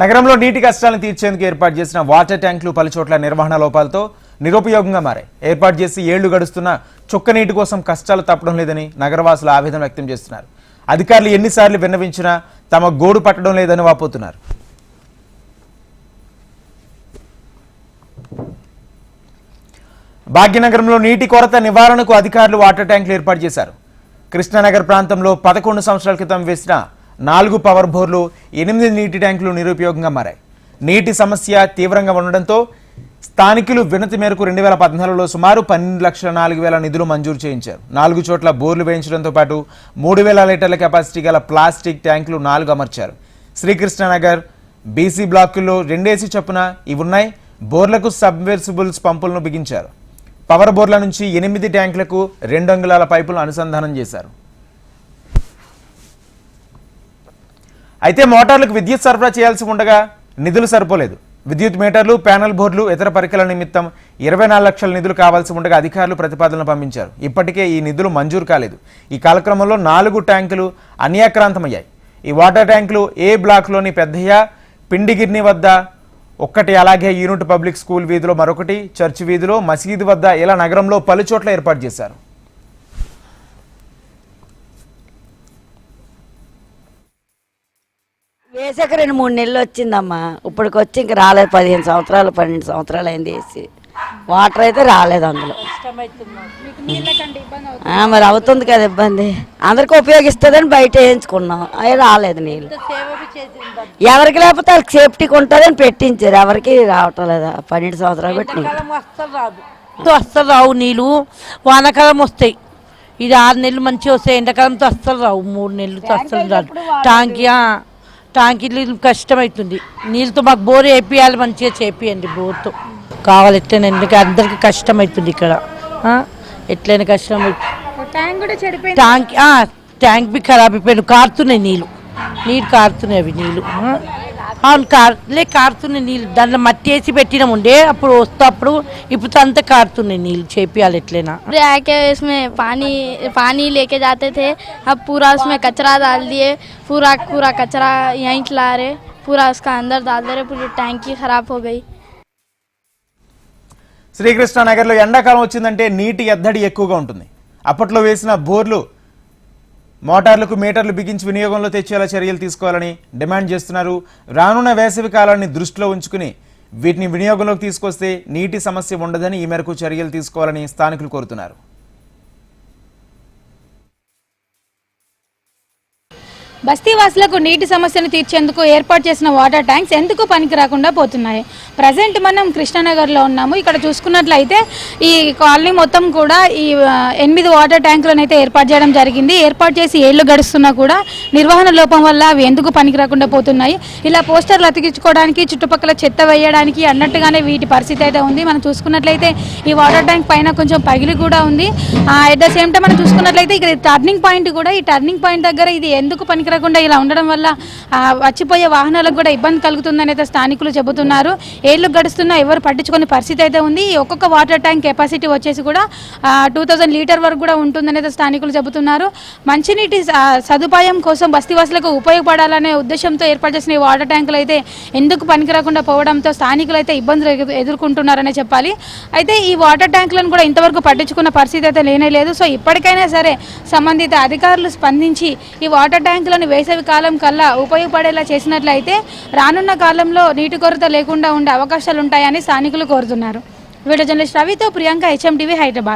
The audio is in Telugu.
నగరంలో నీటి కష్టాలను తీర్చేందుకు ఏర్పాటు చేసిన వాటర్ ట్యాంకులు పలుచోట్ల నిర్వహణ లోపాలతో నిరుపయోగంగా మారాయి. ఏర్పాటు చేసి ఏళ్లు గడుస్తున్న చుక్క నీటి కోసం కష్టాలు తప్పడం లేదని నగరవాసులు ఆవేదన వ్యక్తం చేస్తున్నారు. అధికారులు ఎన్నిసార్లు విన్నవించినా తమ గోడు పట్టడం లేదని వాపోతున్నారు. భాగ్యనగరంలో నీటి కొరత నివారణకు అధికారులు వాటర్ ట్యాంకులు ఏర్పాటు చేశారు. కృష్ణానగర్ ప్రాంతంలో 11 సంవత్సరాల క్రితం వేసిన 4 పవర్ బోర్లు 8 నీటి ట్యాంకులు నిరుపయోగంగా మారాయి. నీటి సమస్య తీవ్రంగా ఉండడంతో స్థానికులు వినతి మేరకు 2014లో సుమారు 12,04,000 నిధులు మంజూరు చేయించారు. 4 చోట్ల బోర్లు వేయించడంతో పాటు 3,000 లీటర్ల కెపాసిటీ గల ప్లాస్టిక్ ట్యాంకులు 4 అమర్చారు. శ్రీకృష్ణనగర్ బీసీ బ్లాకుల్లో 2 ఏసీ చొప్పున ఇవి ఉన్నాయి. బోర్లకు సబ్మెర్సిబుల్స్ పంపులను బిగించారు. పవర్ బోర్ల నుంచి 8 ట్యాంకులకు 2 అంగుళాల పైపులను అనుసంధానం చేశారు. అయితే మోటార్లకు విద్యుత్ సరఫరా చేయాల్సి ఉండగా నిధులు సరిపోలేదు. విద్యుత్ మీటర్లు, ప్యానల్ బోర్డులు, ఇతర పరికరాల నిమిత్తం 24 లక్షల నిధులు కావాల్సి ఉండగా అధికారులు ప్రతిపాదనలు పంపించారు. ఇప్పటికే ఈ నిధులు మంజూరు కాలేదు. ఈ కాలక్రమంలో 4 ట్యాంకులు అన్యాక్రాంతమయ్యాయి. ఈ వాటర్ ట్యాంకులు ఏ బ్లాక్లోని పెద్దయ్య, పిండిగిర్ని వద్ద ఒక్కటి, అలాగే యూనిట్ పబ్లిక్ స్కూల్ వీధిలో మరొకటి, చర్చి వీధిలో, మసీదు వద్ద ఇలా నగరంలో పలుచోట్ల ఏర్పాటు చేశారు. వేసాక 2-3 నెలలు వచ్చిందమ్మా. ఇప్పటికి వచ్చి ఇంక రాలేదు. 15 సంవత్సరాలు 12 సంవత్సరాలు అయింది వేసి. వాటర్ అయితే రాలేదు అందులో. మరి అవుతుంది కదా ఇబ్బంది. అందరికి ఉపయోగిస్తుందని బయట వేయించుకున్నాం. అవి రాలేదు నీళ్ళు. ఎవరికి లేకపోతే వాళ్ళకి సేఫ్టీకి ఉంటుందని పెట్టించారు. ఎవరికి రావటం లేదా. 12 సంవత్సరాలు పెట్టి అస్సలు రావు నీళ్ళు. వానాకాలం వస్తాయి. ఇది 6 నెలలు మంచిగా వస్తాయి. ఎండాకాలంతో అస్సలు రావు. 3 నెలలతో అస్సలు రాదు. టాంకీలు కష్టమవుతుంది. నీళ్ళతో మాకు బోర్ వేపియాలి. మంచిగా చేపియండి బోర్తో కావాలి. ఎట్లయినా ఎందుకంటే అందరికి కష్టమవుతుంది ఇక్కడ. ఎట్లయినా కష్టమవుతుంది. ట్యాంక్ బి ఖరాబ్ అయిపోయాడు. కారుతున్నాయి నీళ్ళు కారుతున్నాయి. అవి నీళ్ళు అవును కారుతున్నాయి నీళ్ళు. దాంట్లో మట్టి వేసి పెట్టినా ఉండే అప్పుడు వస్తప్పుడు. ఇప్పుడు అంతా కారుతున్నాయి నీళ్ళు. చేపియాలి ఎట్లయినా. आके इसमें पानी लेके जाते थे. अब पूरा उसमें कचरा डाल दिए. पूरा कचरा यहीं ला रहे. पूरा उसका अंदर डाल दे रहे. पूरी टैंकी खराब हो गई. శ్రీకృష్ణనగర్లో ఎండాకాలం వచ్చిందంటే నీటి ఎద్దడి ఎక్కువగా ఉంటుంది. అప్పట్లో వేసిన బోర్లు, మోటార్లకు మీటర్లు బిగించి వినియోగంలో తెచ్చేలా చర్యలు తీసుకోవాలని డిమాండ్ చేస్తున్నారు. రానున్న వేసవి కాలాన్ని దృష్టిలో ఉంచుకుని వీటిని వినియోగంలోకి తీసుకొస్తే నీటి సమస్య ఉండదని ఈ మేరకు చర్యలు తీసుకోవాలని స్థానికులు కోరుతున్నారు. బస్తీవాసులకు నీటి సమస్యను తీర్చేందుకు ఏర్పాటు చేసిన వాటర్ ట్యాంక్స్ ఎందుకు పనికి రాకుండా పోతున్నాయి. ప్రజెంట్ మనం కృష్ణానగర్లో ఉన్నాము. ఇక్కడ చూసుకున్నట్లయితే ఈ కాలనీ మొత్తం కూడా ఈ 8 వాటర్ ట్యాంకులను అయితే ఏర్పాటు చేయడం జరిగింది. ఏర్పాటు చేసి ఏళ్లు గడుస్తున్నా కూడా నిర్వహణ లోపం వల్ల అవి ఎందుకు పనికి రాకుండా పోతున్నాయి. ఇలా పోస్టర్లు అతికించుకోవడానికి, చుట్టుపక్కల చెత్త వేయడానికి అన్నట్టుగానే వీటి పరిస్థితి అయితే ఉంది. మనం చూసుకున్నట్లయితే ఈ వాటర్ ట్యాంక్ పైన కొంచెం పగిలి కూడా ఉంది. అట్ ద సేమ్ టైం మనం చూసుకున్నట్లయితే ఇక్కడ టర్నింగ్ పాయింట్ కూడా, ఈ టర్నింగ్ పాయింట్ దగ్గర ఇది ఎందుకు పనికి రాకుండా ఇలా ఉండడం వల్ల వచ్చిపోయే వాహనాలకు కూడా ఇబ్బంది కలుగుతుందని అయితే స్థానికులు చెబుతున్నారు. ఏళ్లు గడుస్తున్నా ఎవరు పట్టించుకునే పరిస్థితి అయితే ఉంది. ఒక్కొక్క వాటర్ ట్యాంక్ కెపాసిటీ వచ్చేసి కూడా 2000 లీటర్ వరకు కూడా ఉంటుందని అయితే స్థానికులు చెబుతున్నారు. మంచినీటి సదుపాయం కోసం బస్తీవాసులకు ఉపయోగపడాలనే ఉద్దేశంతో ఏర్పాటు చేసిన ఈ వాటర్ ట్యాంకులు అయితే ఎందుకు పనికి రాకుండా పోవడంతో స్థానికులు అయితే ఇబ్బందులు ఎదుర్కొంటున్నారనే చెప్పాలి. అయితే ఈ వాటర్ ట్యాంకులను కూడా ఇంతవరకు పట్టించుకున్న పరిస్థితి అయితే లేనేలేదు. సో ఇప్పటికైనా సరే సంబంధిత అధికారులు స్పందించి ఈ వాటర్ ట్యాంకులను వేసవి కాలం కల్లా ఉపయోగపడేలా చేసినట్లయితే రానున్న కాలంలో నీటి కొరత లేకుండా ఉండే అవకాశాలు ఉంటాయని స్థానికులు కోరుతున్నారు. వీడియో జర్నలిస్ట్ రవితో ప్రియాంక, HM టీవీ, హైదరాబాద్.